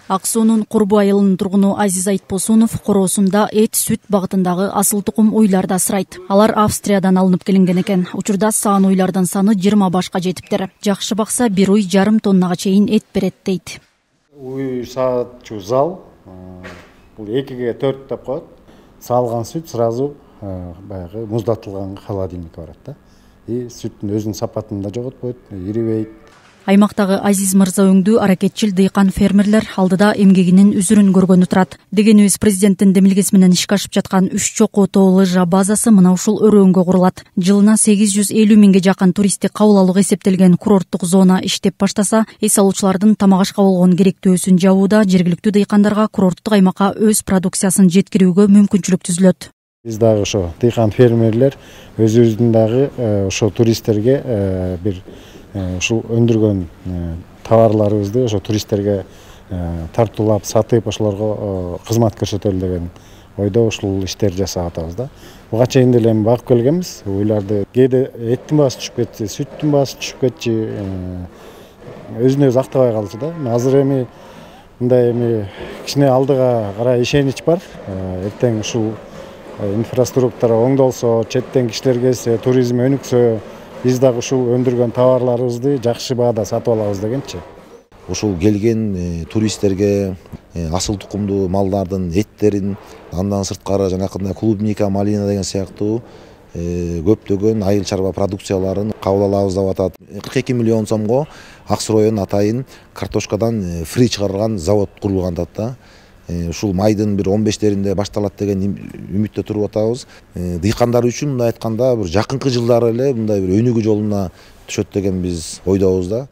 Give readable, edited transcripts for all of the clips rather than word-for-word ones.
Ак суунун Курбу айылынын тургуну Азиз Айтбосунов короосунда эт, сүт багытындагы асыл тукум уйларды асырайт. Алар Австриядан алынып келинген экен. Учурда саан уйлардын саны 20 башка жетиптир. Жакшы бакса, бир уй 1,5 тоннага чейин эт берет дейт. Уй саатчу зал, бул 2-ге 4 деп коет. Салган сүт сразу баягы муздатылган холодильникке барат да. И сүттүн өзүнүн сапатын да жоготпойт, ирибейт. Аймактагы Азиз мырза өңдүү аракетчил дыйкан фермерлер алдыда эмгегинин үзүрүн көргөнү турат. Дегенибиз президенттин демилгеси менен ишке ашып жаткан 3 чокуу тоо лыжа базасы мына ушул өрөөнгө курулат. Жылына 850 миңге жакын туристти кабыл алууга эсептелген курорттук зона иштеп баштаса, эс алуучулардын тамак ашка болгон керектөөсүн жабууда жергиликтүү дыйкандарга курорттук аймакка өз продукциясын жеткирүүгө мүмкүнчүлүк түзүлөт. Биз дагы ошо дыйкан фермерлер өзүбүздүн дагы ошо туристтерге бир ушул өндүргөн товарларыбызды ошо туристтерге тартуулап сатып ошолорго кызмат көрсөтөлү деген ойдо ушул иштерди жасап атабыз да. Буга чейин деле эми багып келгенбиз. Уйларды кээде эттин баасы түшүп кетчү, сүттүн баасы түшүп кетчү, өзүн өзү актабай калчу да. Азыр эми мындай кичине алдыга карай ишенич бар. Эртең ушул инфраструктура оңдолсо, четтен кишилер келсе, туризм өнүксө, биз дагы ушул өндүргөн товарларыбызды жакшы баада сатып алабыз дегенчи. Ушул келген туристтерге асыл тукумдуу малдардын эттерин, андан сырткары жанакындай клубника, малина деген сыяктуу көптөгөн айыл чарба продукцияларын кабыл алабыз деп атат. 42 миллион сомго Аксуройдун атайын картошкадан фри чыгарылган завод курулган да. Ушул майдын бир 15-теринде башталат деген үмүттө туруп атабыз. Дыйкандар үчүн мындай айтканда бир жакынкы жылдары эле мындай бир өнүгүү жолуна түшөт деген биз ойдобуз да.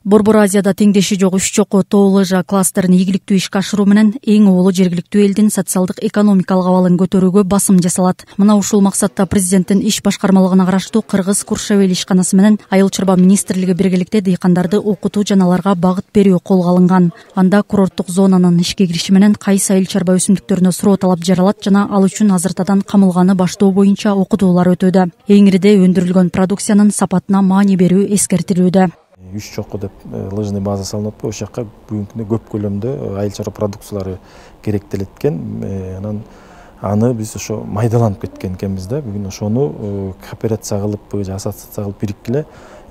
Борбор Азияда теңдеши жок 3 чокуу тоо лыжа кластерин ийгиликтүү ишке ашыруу менен эң оолу жергиликтүү элдин социалдык экономикалык абалын көтөрүүгө басым жасалат. Мына ушул максатта президенттин иш башкармалыгына караштуу Кыргыз Куршевел ишканасы менен Айыл чарба министрлиги биргеликте дыйкандарды окутуу жана аларга багыт берүү колго алынган. Анда курорттук зонанын ишке кириши менен кайсы айыл чарба өсүмдүктөрүнө суроо талап жаралат жана ал үчүн азыртадан камылганы баштоо боюнча окутуулар өтүүдө. Эң ириде өндүрүлгөн продукциянын сапатына маани берүү эскертилүүдө. 3 чокуу деп лыжный база салынып атпайбы, ошол жакка бүгүнкү күндө көп көлөмдө айыл чарба продукциялары керектелет экен. Анан аны биз ошо майдаланып кеткен экенбиз да. Бүгүн ошону кооперация кылып же ассоциация кылып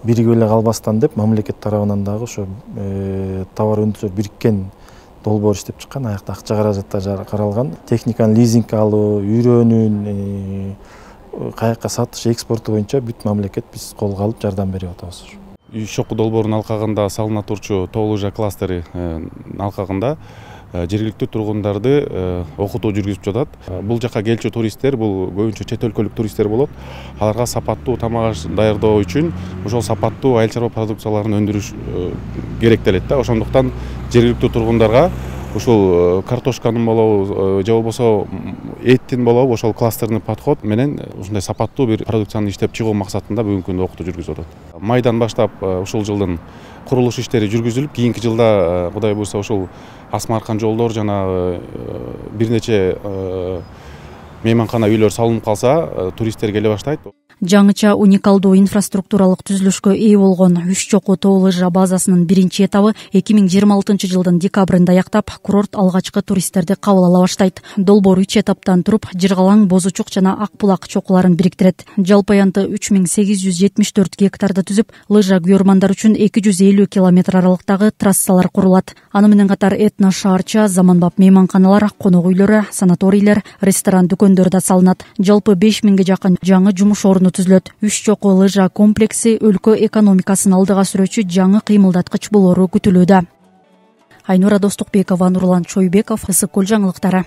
биригип эле калбастан деп мамлекет тарабынан дагы ошо товар өндүрүүчүлөр бириккен долбоор иштеп чыккан. Аякта акча каражаттар каралган. Техниканы лизингге алуу, үйрөнүүн, каякка сатыш, экспорту боюнча бүт мамлекет биз колго алып жардам берип атабыз. 3 чокуу долбоордун алкагында салына турчу тоо лыжа кластери алкагында жергиликтүү тургундарды окутуу жүргүзүп жатат. Бул жакка келчү туристтер, бул көбүнчө чет өлкөлүк туристтер болот. Аларга сапаттуу тамак аш даярдоо үчүн ошол сапаттуу айыл чарба продукцияларын өндүрүш керектелет да. Ошондуктан жергиликтүү тургундарга ушул картошканын болобу же болбосо эттин болобу ошол кластерный подход менен ушундай сапаттуу бир продукцияны иштеп чыгуу максатында бүгүнкү күндө окутуу жүргүзүп атат. Майдан баштап ушул жылдын курулуш иштери жүргүзүлүп, кийинки жылда Кудай буйрса ушул асма аркан жолдор жана бир нече мейманкана үйлөр салынып калса, туристтер келе баштайт. Жаңыча уникалдуу инфраструктуралык түзүлүшкө ээ болгон 3 чокуу тоо лыжа базасынын биринчи этабы 2026 жылдын декабрында аяктап, курорт алгачкы туристтерди кабыл ала баштайт. Долбоор 3 этаптан туруп, Жыргалаң, Бозучук жана Акбулак чокуларын бириктирет. Жалпы аянты 3874 гектарды түзүп, лыжа күйөрмандар үчүн 250 километр аралыктагы трассалар курулат. Аны менен катар этно шаарча, заманбап мейманканалар, конок үйлөрү, санаторийлер, ресторан, дүкөндөр да салынат. Жалпы 5000ге жакын жаңы жумуш орну түзүлөт. 3 чокуу лыжа комплекси өлкө экономикасын алдыга сүрөчү жаңы кыймылдаткыч болору күтүлүүдө. Айнура Достукбекова, Нурлан Чойбеков, ысык көл жаңылыктары.